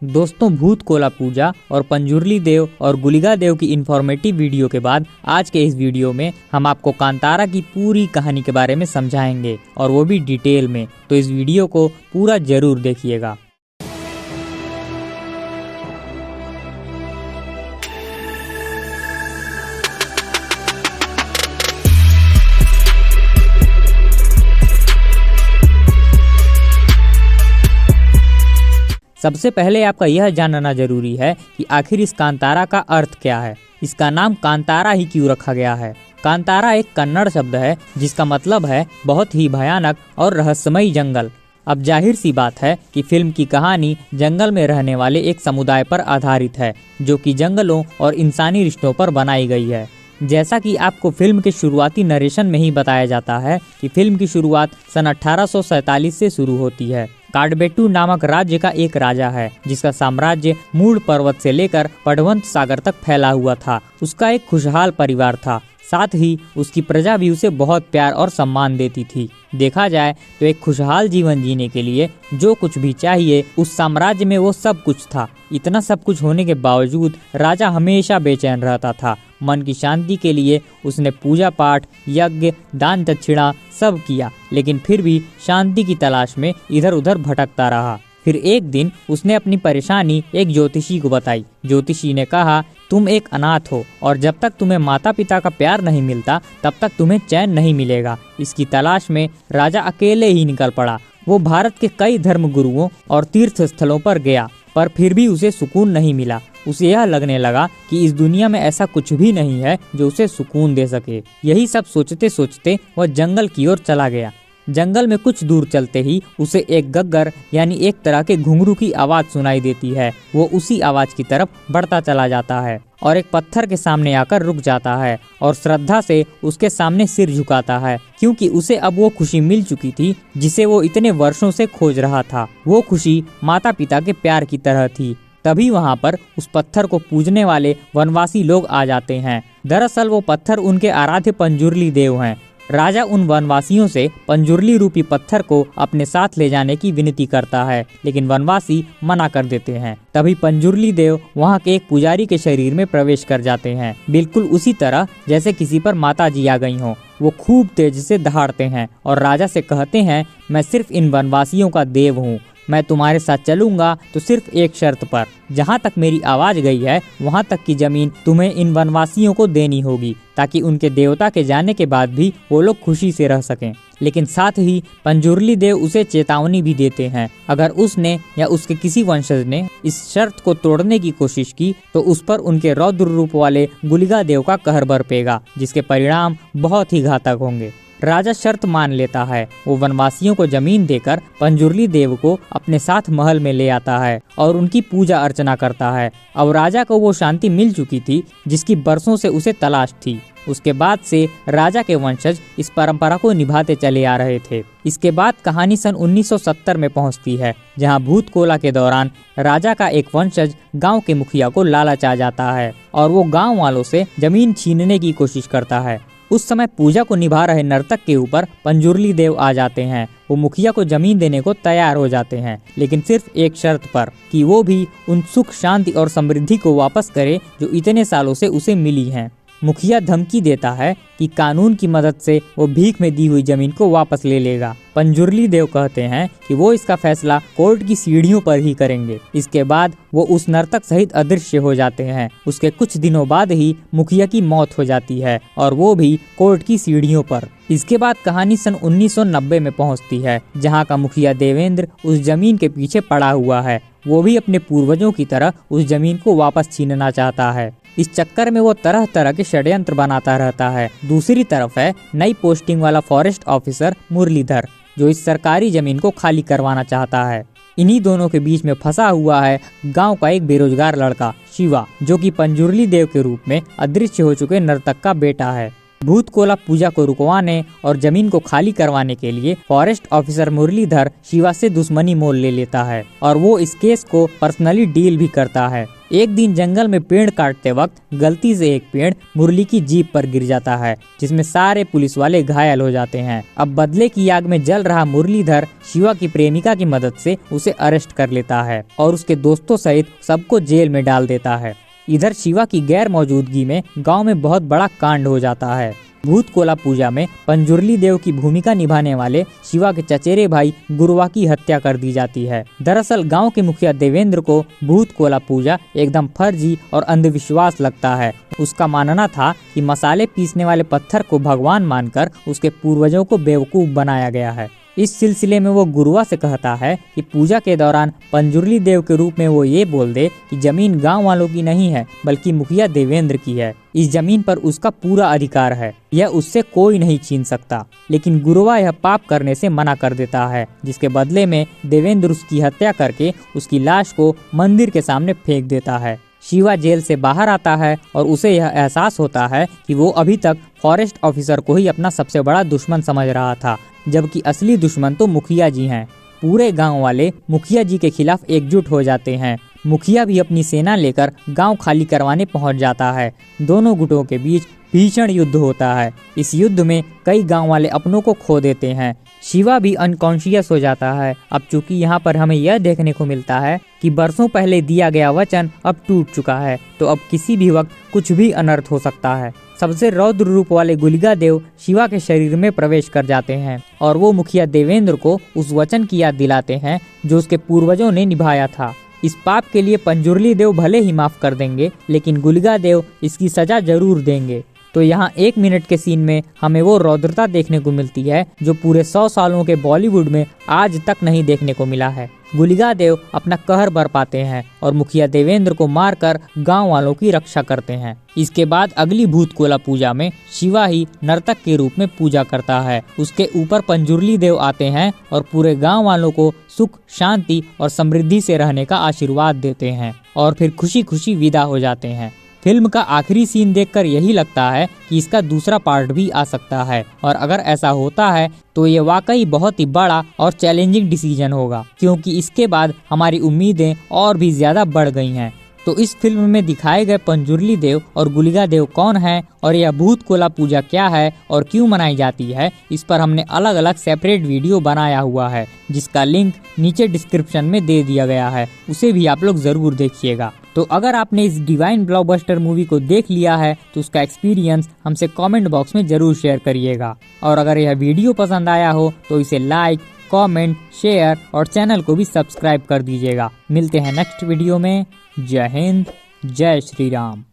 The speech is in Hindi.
दोस्तों, भूत कोला पूजा और पंजुर्ली देव और गुलिगा देव की इन्फॉर्मेटिव वीडियो के बाद आज के इस वीडियो में हम आपको कांतारा की पूरी कहानी के बारे में समझाएंगे और वो भी डिटेल में। तो इस वीडियो को पूरा जरूर देखिएगा। सबसे पहले आपका यह जानना जरूरी है कि आखिर इस कांतारा का अर्थ क्या है। इसका नाम कांतारा ही क्यों रखा गया है। कांतारा एक कन्नड़ शब्द है जिसका मतलब है बहुत ही भयानक और रहस्यमयी जंगल। अब जाहिर सी बात है कि फिल्म की कहानी जंगल में रहने वाले एक समुदाय पर आधारित है जो कि जंगलों और इंसानी रिश्तों पर बनाई गई है। जैसा कि आपको फिल्म के शुरुआती नरेशन में ही बताया जाता है कि फिल्म की शुरुआत सन 1847 से शुरू होती है। काडबेट्टू नामक राज्य का एक राजा है जिसका साम्राज्य मूल पर्वत से लेकर पटवंत सागर तक फैला हुआ था। उसका एक खुशहाल परिवार था, साथ ही उसकी प्रजा भी उसे बहुत प्यार और सम्मान देती थी। देखा जाए तो एक खुशहाल जीवन जीने के लिए जो कुछ भी चाहिए उस साम्राज्य में वो सब कुछ था। इतना सब कुछ होने के बावजूद राजा हमेशा बेचैन रहता था। मन की शांति के लिए उसने पूजा पाठ, यज्ञ, दान दक्षिणा सब किया, लेकिन फिर भी शांति की तलाश में इधर उधर भटकता रहा। फिर एक दिन उसने अपनी परेशानी एक ज्योतिषी को बताई। ज्योतिषी ने कहा, तुम एक अनाथ हो और जब तक तुम्हें माता पिता का प्यार नहीं मिलता तब तक तुम्हें चैन नहीं मिलेगा। इसकी तलाश में राजा अकेले ही निकल पड़ा। वो भारत के कई धर्म गुरुओं और तीर्थ स्थलों पर गया, पर फिर भी उसे सुकून नहीं मिला। उसे यह लगने लगा कि इस दुनिया में ऐसा कुछ भी नहीं है जो उसे सुकून दे सके। यही सब सोचते सोचते वह जंगल की ओर चला गया। जंगल में कुछ दूर चलते ही उसे एक गग्गर यानी एक तरह के घुंघरू की आवाज सुनाई देती है। वो उसी आवाज की तरफ बढ़ता चला जाता है और एक पत्थर के सामने आकर रुक जाता है और श्रद्धा से उसके सामने सिर झुकाता है, क्योंकि उसे अब वो खुशी मिल चुकी थी जिसे वो इतने वर्षों से खोज रहा था। वो खुशी माता पिता के प्यार की तरह थी। तभी वहाँ पर उस पत्थर को पूजने वाले वनवासी लोग आ जाते हैं। दरअसल वो पत्थर उनके आराध्य पंजुर्ली देव हैं। राजा उन वनवासियों से पंजुर्ली रूपी पत्थर को अपने साथ ले जाने की विनती करता है, लेकिन वनवासी मना कर देते हैं। तभी पंजुर्ली देव वहाँ के एक पुजारी के शरीर में प्रवेश कर जाते हैं, बिल्कुल उसी तरह जैसे किसी पर माता जी आ गई हो। वो खूब तेज से दहाड़ते हैं और राजा से कहते हैं, मैं सिर्फ इन वनवासियों का देव हूँ। मैं तुम्हारे साथ चलूंगा तो सिर्फ एक शर्त पर। जहाँ तक मेरी आवाज गई है वहाँ तक की जमीन तुम्हें इन वनवासियों को देनी होगी, ताकि उनके देवता के जाने के बाद भी वो लोग खुशी से रह सकें। लेकिन साथ ही पंजुर्ली देव उसे चेतावनी भी देते हैं, अगर उसने या उसके किसी वंशज ने इस शर्त को तोड़ने की कोशिश की तो उस पर उनके रौद्र रूप वाले गुलिगा देव का कहर बरपेगा, जिसके परिणाम बहुत ही घातक होंगे। राजा शर्त मान लेता है। वो वनवासियों को जमीन देकर पंजुर्ली देव को अपने साथ महल में ले आता है और उनकी पूजा अर्चना करता है। अब राजा को वो शांति मिल चुकी थी जिसकी बरसों से उसे तलाश थी। उसके बाद से राजा के वंशज इस परंपरा को निभाते चले आ रहे थे। इसके बाद कहानी सन 1970 में पहुंचती है, जहां भूत कोला के दौरान राजा का एक वंशज गांव के मुखिया को लालच आ जाता है और वो गांव वालों से जमीन छीनने की कोशिश करता है। उस समय पूजा को निभा रहे नर्तक के ऊपर पंजुर्ली देव आ जाते हैं। वो मुखिया को जमीन देने को तैयार हो जाते हैं, लेकिन सिर्फ एक शर्त पर कि वो भी उन सुख, शांति और समृद्धि को वापस करे जो इतने सालों से उसे मिली हैं। मुखिया धमकी देता है कि कानून की मदद से वो भीख में दी हुई जमीन को वापस ले लेगा। पंजुर्ली देव कहते हैं कि वो इसका फैसला कोर्ट की सीढ़ियों पर ही करेंगे। इसके बाद वो उस नर्तक सहित अदृश्य हो जाते हैं। उसके कुछ दिनों बाद ही मुखिया की मौत हो जाती है और वो भी कोर्ट की सीढ़ियों पर। इसके बाद कहानी सन 1990 में पहुंचती है, जहां का मुखिया देवेंद्र उस जमीन के पीछे पड़ा हुआ है। वो भी अपने पूर्वजों की तरह उस जमीन को वापस छीनना चाहता है। इस चक्कर में वो तरह तरह के षड्यंत्र बनाता रहता है। दूसरी तरफ है नई पोस्टिंग वाला फॉरेस्ट ऑफिसर मुरलीधर, जो इस सरकारी जमीन को खाली करवाना चाहता है। इन्हीं दोनों के बीच में फंसा हुआ है गांव का एक बेरोजगार लड़का शिवा, जो कि पंजुर्ली देव के रूप में अदृश्य हो चुके नर्तक का बेटा है। भूत कोला पूजा को रुकवाने और जमीन को खाली करवाने के लिए फॉरेस्ट ऑफिसर मुरलीधर शिवा से दुश्मनी मोल ले लेता है और वो इस केस को पर्सनली डील भी करता है। एक दिन जंगल में पेड़ काटते वक्त गलती से एक पेड़ मुरली की जीप पर गिर जाता है, जिसमें सारे पुलिस वाले घायल हो जाते हैं। अब बदले की आग में जल रहा मुरलीधर शिवा की प्रेमिका की मदद से उसे अरेस्ट कर लेता है और उसके दोस्तों सहित सबको जेल में डाल देता है। इधर शिवा की गैर मौजूदगी में गांव में बहुत बड़ा कांड हो जाता है। भूत कोला पूजा में पंजुर्ली देव की भूमिका निभाने वाले शिवा के चचेरे भाई गुरुवा की हत्या कर दी जाती है। दरअसल गांव के मुखिया देवेंद्र को भूत कोला पूजा एकदम फर्जी और अंधविश्वास लगता है। उसका मानना था कि मसाले पीसने वाले पत्थर को भगवान मानकर उसके पूर्वजों को बेवकूफ बनाया गया है। इस सिलसिले में वो गुरुवा से कहता है कि पूजा के दौरान पंजुर्ली देव के रूप में वो ये बोल दे कि जमीन गांव वालों की नहीं है बल्कि मुखिया देवेंद्र की है। इस जमीन पर उसका पूरा अधिकार है, यह उससे कोई नहीं छीन सकता। लेकिन गुरुवा यह पाप करने से मना कर देता है, जिसके बदले में देवेंद्र उसकी हत्या करके उसकी लाश को मंदिर के सामने फेंक देता है। शिवा जेल से बाहर आता है और उसे यह एहसास होता है कि वो अभी तक फॉरेस्ट ऑफिसर को ही अपना सबसे बड़ा दुश्मन समझ रहा था, जबकि असली दुश्मन तो मुखिया जी हैं। पूरे गांव वाले मुखिया जी के खिलाफ एकजुट हो जाते हैं। मुखिया भी अपनी सेना लेकर गांव खाली करवाने पहुंच जाता है। दोनों गुटों के बीच भीषण युद्ध होता है। इस युद्ध में कई गांव वाले अपनों को खो देते हैं। शिवा भी अनकॉन्शियस हो जाता है। अब चूंकि यहाँ पर हमें यह देखने को मिलता है कि बरसों पहले दिया गया वचन अब टूट चुका है, तो अब किसी भी वक्त कुछ भी अनर्थ हो सकता है। सबसे रौद्र रूप वाले गुलिगा देव शिवा के शरीर में प्रवेश कर जाते हैं और वो मुखिया देवेंद्र को उस वचन की याद दिलाते हैं जो उसके पूर्वजों ने निभाया था। इस पाप के लिए पंजुर्ली देव भले ही माफ कर देंगे, लेकिन गुलिगा देव इसकी सजा जरूर देंगे। तो यहाँ 1 मिनट के सीन में हमें वो रौद्रता देखने को मिलती है जो पूरे 100 सालों के बॉलीवुड में आज तक नहीं देखने को मिला है। गुलिगा देव अपना कहर बरपाते हैं और मुखिया देवेंद्र को मारकर गांव वालों की रक्षा करते हैं। इसके बाद अगली भूत कोला पूजा में शिवा ही नर्तक के रूप में पूजा करता है। उसके ऊपर पंजुर्ली देव आते हैं और पूरे गांव वालों को सुख, शांति और समृद्धि से रहने का आशीर्वाद देते हैं और फिर खुशी खुशी विदा हो जाते हैं। फिल्म का आखिरी सीन देखकर यही लगता है कि इसका दूसरा पार्ट भी आ सकता है, और अगर ऐसा होता है तो ये वाकई बहुत ही बड़ा और चैलेंजिंग डिसीजन होगा, क्योंकि इसके बाद हमारी उम्मीदें और भी ज्यादा बढ़ गई हैं। तो इस फिल्म में दिखाए गए पंजुर्ली देव और गुलिगा देव कौन है और यह भूत कोला पूजा क्या है और क्यों मनाई जाती है, इस पर हमने अलग अलग सेपरेट वीडियो बनाया हुआ है, जिसका लिंक नीचे डिस्क्रिप्शन में दे दिया गया है। उसे भी आप लोग जरूर देखिएगा। तो अगर आपने इस डिवाइन ब्लॉकबस्टर मूवी को देख लिया है तो उसका एक्सपीरियंस हमसे कमेंट बॉक्स में जरूर शेयर करिएगा। और अगर यह वीडियो पसंद आया हो तो इसे लाइक, कमेंट, शेयर और चैनल को भी सब्सक्राइब कर दीजिएगा। मिलते हैं नेक्स्ट वीडियो में। जय हिंद, जय श्री राम।